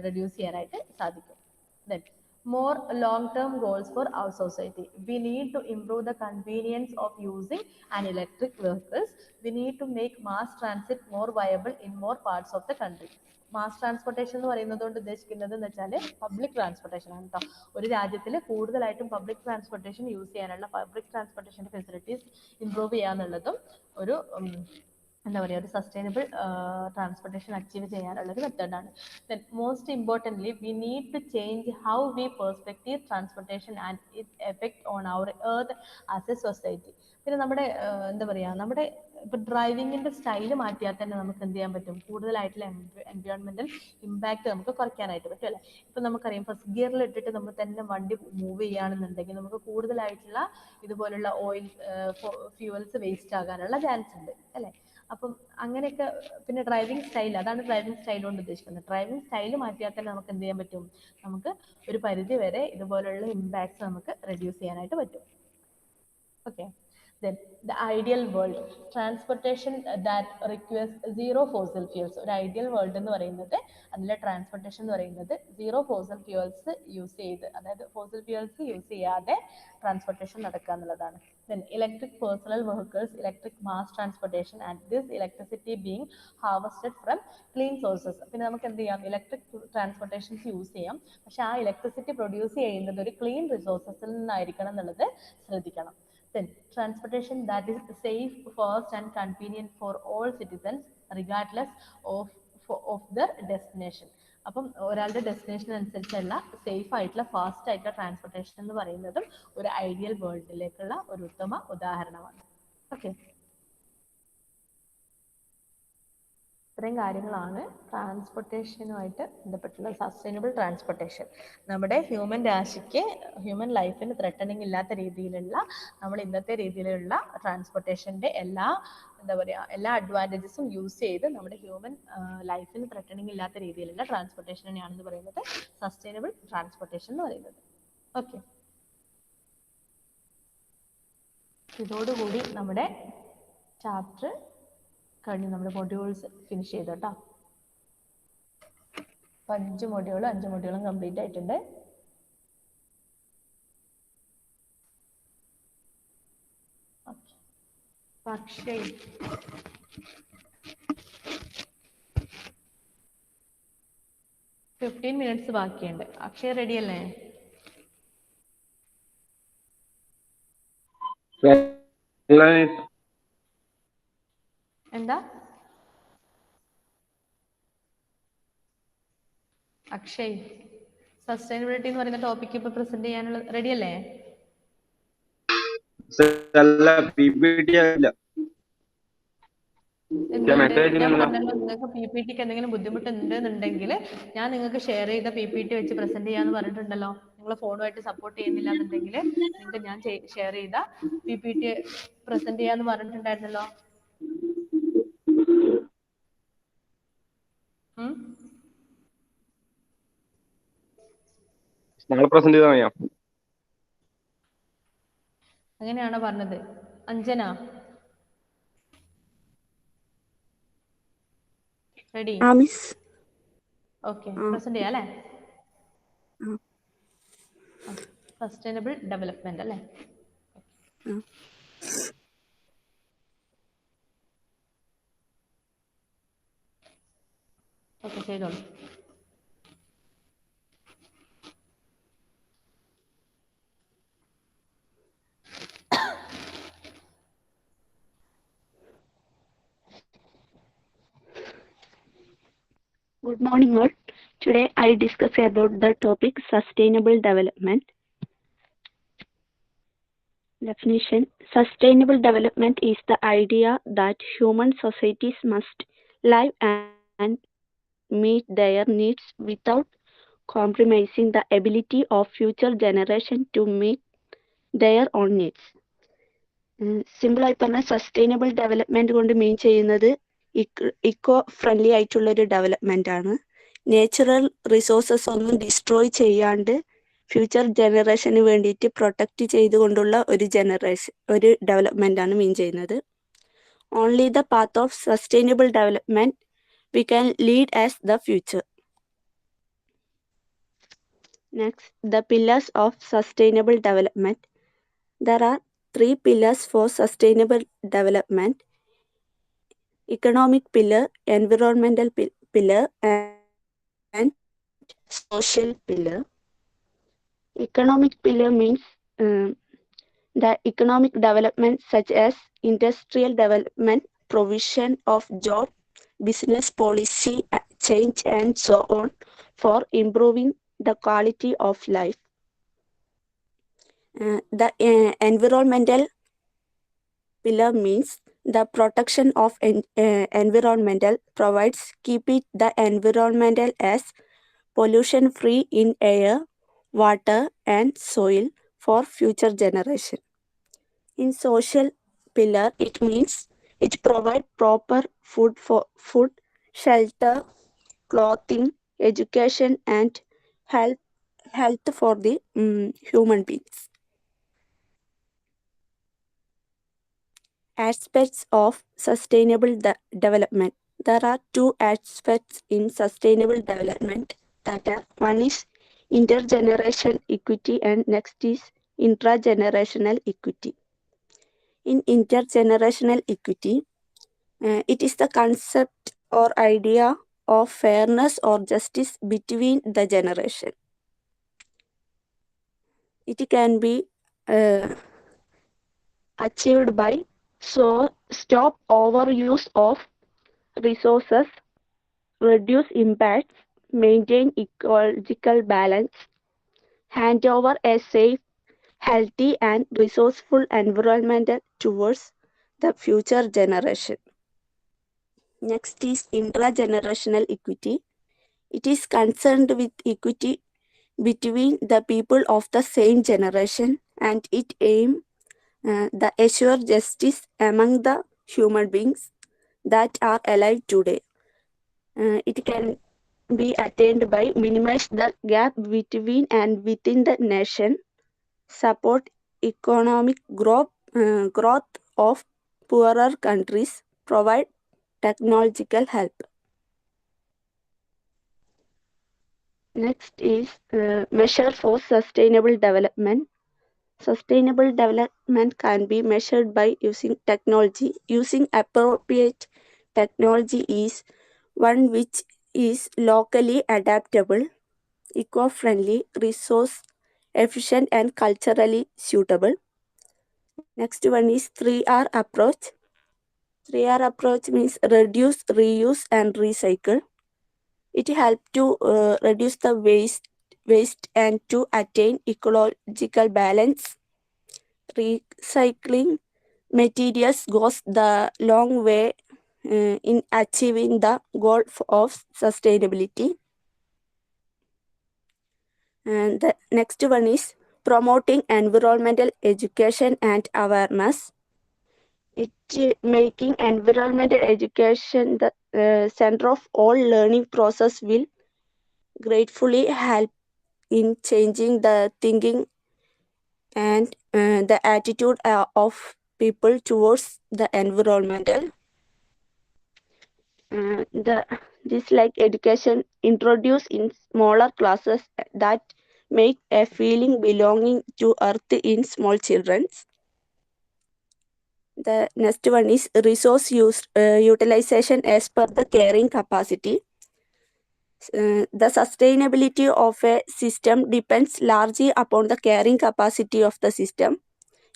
റെഡ്യൂസ് ചെയ്യാനായിട്ട് സാധിക്കും. Then more long-term goals for our society. We need to improve the convenience of using an electric vehicles. We need to make mass transit more viable in more parts of the country. Mass transportation എന്ന് പറയുന്നത് കൊണ്ട് ഉദ്ദേശിക്കുന്നത് എന്ന് വെച്ചാൽ public transportation ആണ് കേട്ടോ. ഒരു രാജ്യത്തിൽ കൂടുതലായിട്ടും പബ്ലിക് ട്രാൻസ്പോർട്ടേഷൻ യൂസ് ചെയ്യാനുള്ള പബ്ലിക് ട്രാൻസ്പോർട്ടേഷൻ്റെ ഫെസിലിറ്റീസ് ഇംപ്രൂവ് ചെയ്യാന്നുള്ളതും ഒരു എന്താ പറയുക ഒരു സസ്റ്റൈനബിൾ ട്രാൻസ്പോർട്ടേഷൻ അച്ചീവ് ചെയ്യാനുള്ള ഒരു മെത്തേഡാണ്. Then most importantly we need to change how we perspective transportation and it effect on our earth as a society. പിന്നെ നമ്മുടെ എന്താ പറയുക നമ്മുടെ ഇപ്പം ഡ്രൈവിങ്ങിൻ്റെ സ്റ്റൈല് മാറ്റിയാൽ തന്നെ നമുക്ക് എന്ത് ചെയ്യാൻ പറ്റും, കൂടുതലായിട്ടുള്ള എൻവയോൺമെൻറ്റൽ ഇമ്പാക്റ്റ് നമുക്ക് കുറയ്ക്കാനായിട്ട് പറ്റും അല്ലേ. ഇപ്പം നമുക്കറിയാം ഫസ്റ്റ് ഗിയറിൽ ഇട്ടിട്ട് നമ്മൾ തന്നെ വണ്ടി മൂവ് ചെയ്യുകയാണെന്നുണ്ടെങ്കിൽ നമുക്ക് കൂടുതലായിട്ടുള്ള ഇതുപോലുള്ള ഓയിൽ ഫ്യൂവൽസ് വേസ്റ്റ് ആകാനുള്ള ചാൻസ് ഉണ്ട് അല്ലേ. അപ്പം അങ്ങനെയൊക്കെ പിന്നെ ഡ്രൈവിംഗ് സ്റ്റൈൽ, അതാണ് ഡ്രൈവിംഗ് സ്റ്റൈൽ കൊണ്ട് ഉദ്ദേശിക്കുന്നത്. ഡ്രൈവിംഗ് സ്റ്റൈൽ മാറ്റിയാൽ തന്നെ നമുക്ക് എന്ത് ചെയ്യാൻ പറ്റും, നമുക്ക് ഒരു പരിധി വരെ ഇതുപോലുള്ള ഇമ്പാക്ട്സ് നമുക്ക് റെഡ്യൂസ് ചെയ്യാനായിട്ട് പറ്റും. Okay. Then the ideal world, transportation that requires zero fossil fuels. ഒരു ഐഡിയൽ വേൾഡ് എന്ന് പറയുന്നത് അതിലെ ട്രാൻസ്പോർട്ടേഷൻ എന്ന് പറയുന്നത് സീറോ ഫോസിൽ ഫ്യൂവൽസ് യൂസ് ചെയ്ത്, അതായത് ഫോസിൽ ഫ്യൂവൽസ് യൂസ് ചെയ്യാതെ ട്രാൻസ്പോർട്ടേഷൻ നടക്കുക എന്നുള്ളതാണ്. Then electric personal vehicles, electric mass transportation and this electricity being harvested from clean sources. പിന്നെ നമുക്ക് എന്ത് ചെയ്യാം, ഇലക്ട്രിക് ട്രാൻസ്പോർട്ടേഷൻസ് യൂസ് ചെയ്യാം, പക്ഷെ ആ ഇലക്ട്രിസിറ്റി പ്രൊഡ്യൂസ് ചെയ്യുന്നത് ഒരു ക്ലീൻ റിസോഴ്സസിൽ നിന്നായിരിക്കണം എന്നുള്ളത് ശ്രദ്ധിക്കണം. Then transportation that is safe, fast and convenient for all citizens regardless of their destination. അപ്പം ഒരാളുടെ ഡെസ്റ്റിനേഷൻ അനുസരിച്ചുള്ള സേഫ് ആയിട്ടുള്ള ഫാസ്റ്റ് ആയിട്ടുള്ള ട്രാൻസ്പോർട്ടേഷൻ എന്ന് പറയുന്നതും ഒരു ഐഡിയൽ വേൾഡിലേക്കുള്ള ഒരു ഉത്തമ ഉദാഹരണമാണ്. ഓക്കെ, ഇത്രയും കാര്യങ്ങളാണ് ട്രാൻസ്പോർട്ടേഷനുമായിട്ട് ബന്ധപ്പെട്ടുള്ള സസ്റ്റൈനബിൾ ട്രാൻസ്പോർട്ടേഷൻ. നമ്മുടെ ഹ്യൂമൻ രാശിക്ക്, ഹ്യൂമൻ ലൈഫിന് ത്രെട്ടനിങ് ഇല്ലാത്ത രീതിയിലുള്ള നമ്മൾ ഇന്നത്തെ രീതിയിലുള്ള ട്രാൻസ്പോർട്ടേഷൻ്റെ എല്ലാ എന്താ പറയുക എല്ലാ അഡ്വാൻറ്റേജസും യൂസ് ചെയ്ത് നമ്മുടെ ഹ്യൂമൻ ലൈഫിന് ത്രെട്ടനിങ് ഇല്ലാത്ത രീതിയിലുള്ള ട്രാൻസ്പോർട്ടേഷൻ തന്നെയാണെന്ന് പറയുന്നത് സസ്റ്റൈനബിൾ ട്രാൻസ്പോർട്ടേഷൻ എന്ന് പറയുന്നത്. ഓക്കെ, ഇതോടുകൂടി നമ്മുടെ ചാപ്റ്റർ കഴിഞ്ഞ് നമ്മുടെ മൊഡ്യൂൾസ് ഫിനിഷ് ചെയ്തു കേട്ടോ. 5 മൊഡ്യൂളും കംപ്ലീറ്റ് ആയിട്ടുണ്ട്. പക്ഷേ 15 മിനിറ്റ്സ് ബാക്കിയുണ്ട്. അക്ഷയ് റെഡി അല്ലേ? എന്താ അക്ഷയ്, സസ്റ്റൈനബിലിറ്റി എന്ന് പറയുന്ന ടോപ്പിക് ഇപ്പൊ പ്രസന്റ് ചെയ്യാനുള്ള റെഡി അല്ലേ? ഞാൻ പറഞ്ഞല്ലോ, നിങ്ങൾക്ക് പി പി ടിക്ക് എന്തെങ്കിലും ബുദ്ധിമുട്ട് ഉണ്ടെന്നുണ്ടെങ്കിൽ ഞാൻ നിങ്ങൾക്ക് ഷെയർ ചെയ്ത പി പി ടി വെച്ച് പ്രസന്റ് ചെയ്യാന്ന് പറഞ്ഞിട്ടുണ്ടല്ലോ. നിങ്ങൾ ഫോണുമായിട്ട് സപ്പോർട്ട് ചെയ്യുന്നില്ല എന്നുണ്ടെങ്കിൽ നിങ്ങൾക്ക് ഞാൻ ഷെയർ ചെയ്ത പി പി ടി പ്രസന്റ് ചെയ്യാന്ന് പറഞ്ഞിട്ടുണ്ടായിരുന്നല്ലോ. അങ്ങനെയാണോ പറഞ്ഞത്? അഞ്ജന റെഡി? ഓക്കെ, പ്രസന്റ് ചെയ്യാം അല്ലേ? സസ്റ്റൈനബിൾ ഡെവലപ്മെന്റ് അല്ലേ? ഓക്കെ, ചെയ്തോളൂ. Good morning all. Today I discuss about the topic sustainable development. Definition: sustainable development is the idea that human societies must live and meet their needs without compromising the ability of future generations to meet their own needs. Simple ആയി പറഞ്ഞാൽ sustainable development കൊണ്ട് മീൻ ചെയ്യുന്നത് eco friendly ആയിട്ടുള്ള ഒരു development ആണ്. Natural resources ഒന്നും destroy ചെയ്യാണ്ട് future ജനറേഷന് വേണ്ടിയിട്ട് പ്രൊട്ടക്റ്റ് ചെയ്തുകൊണ്ടുള്ള ഒരു ഡെവലപ്മെന്റ് ആണ് മീൻ ചെയ്യുന്നത്. Only the path of sustainable development we can lead as the future. Next, the pillars of sustainable development. There are three pillars for sustainable development: economic pillar, environmental pillar, and social pillar. Economic pillar means um, the economic development such as industrial development, provision of job, business policy change, and so on for improving the quality of life. The environmental pillar means the protection of environmental provides keeping the environmental as pollution free in air, water, and soil for future generation. In social pillar, it means it provide proper food, shelter, clothing, education, and health health for the human beings. Aspects of sustainable development. There are two aspects in sustainable development, that are, one is intergeneration equity and next is intragenerational equity. In intergenerational equity, it is the concept or idea of fairness or justice between the generation. It can be uh, achieved by stop overuse of resources, reduce impacts, maintain ecological balance, hand over a safe, healthy, and resourceful environment towards the future generation. Next is intragenerational equity. It is concerned with equity between the people of the same generation and it aims the assure justice among the human beings that are alive today. It can be attained by minimize the gap between and within the nation, support economic growth of poorer countries, provide technological help. Next is measure for sustainable development. Sustainable development can be measured by using technology. Using appropriate technology is one which is locally adaptable, eco-friendly, resource efficient, and culturally suitable. Next one is 3R approach. 3R approach means reduce, reuse, and recycle. It helps to reduce the waste and to attain ecological balance. Recycling materials goes the long way in achieving the goal of sustainability. And the next one is promoting environmental education and awareness. It making environmental education the center of all learning process will gratefully help in changing the thinking and the attitude of people towards the environmental. This like education introduced in smaller classes that make a feeling belonging to earth in small children. The next one is resource utilization as per the carrying capacity. The sustainability of a system depends largely upon the carrying capacity of the system.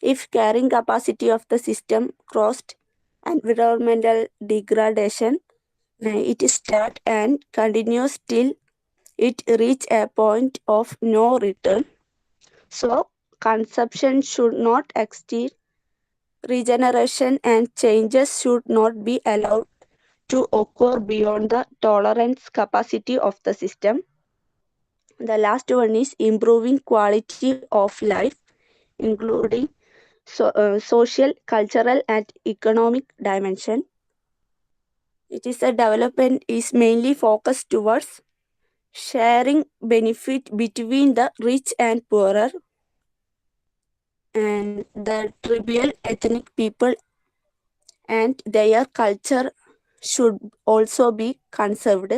If carrying capacity of the system crossed environmental degradation, it start and continues till it reach a point of no return. So consumption should not exceed regeneration and changes should not be allowed to occur beyond the tolerance capacity of the system. The last one is improving quality of life, including social, cultural, and economic dimension. It is a development is mainly focused towards sharing benefit between the rich and poorer, and the tribal ethnic people and their culture should also be conserved.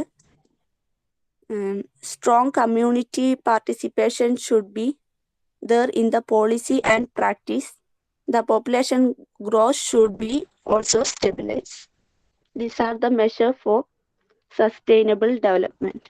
Strong community participation should be there in the policy and practice. The population growth should be also stabilized. These are the measures for sustainable development.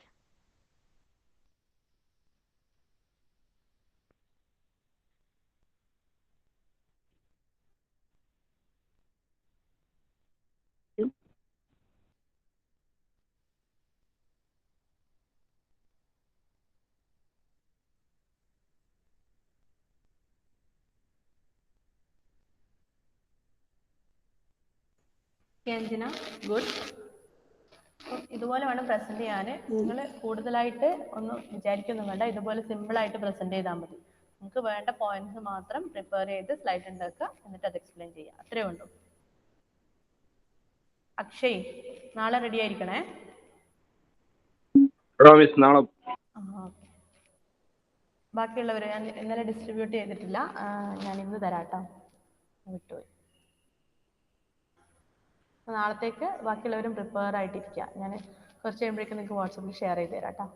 Anjana good. ഇതുപോലെ വേണം present ചെയ്യാൻ. നിങ്ങൾ കൂടുതലായിട്ട് ഒന്നും വിചാരിക്കൊന്നും വേണ്ട, ഇതുപോലെ simple ആയിട്ട് present ചെയ്താൽ മതി. നിങ്ങൾക്ക് വേണ്ട പോയിന്റ്സ് മാത്രം പ്രിപ്പയർ ചെയ്ത് സ്ലൈഡ് ഉണ്ടാക്കുക, എന്നിട്ട് അത് എക്സ്പ്ലെയിൻ ചെയ്യുക, അത്രേ ഉള്ളൂ. അക്ഷയ് നാളെ റെഡി ആയിരിക്കണേ. ബാക്കിയുള്ളവർ ഞാൻ ഇന്നലെ ഡിസ്ട്രിബ്യൂട്ട് ചെയ്തിട്ടില്ല, ഞാൻ ഇന്ന് തരാട്ടോ, വിട്ടുപോയി. നാളത്തേക്ക് ബാക്കിയുള്ളവരും പ്രിപ്പയർ ആയിട്ടിരിക്കുക. ഞാൻ കുറച്ച് കഴിയുമ്പോഴേക്കും നിങ്ങൾക്ക് വാട്സപ്പിൽ ഷെയർ ചെയ്ത് തരാം കേട്ടോ.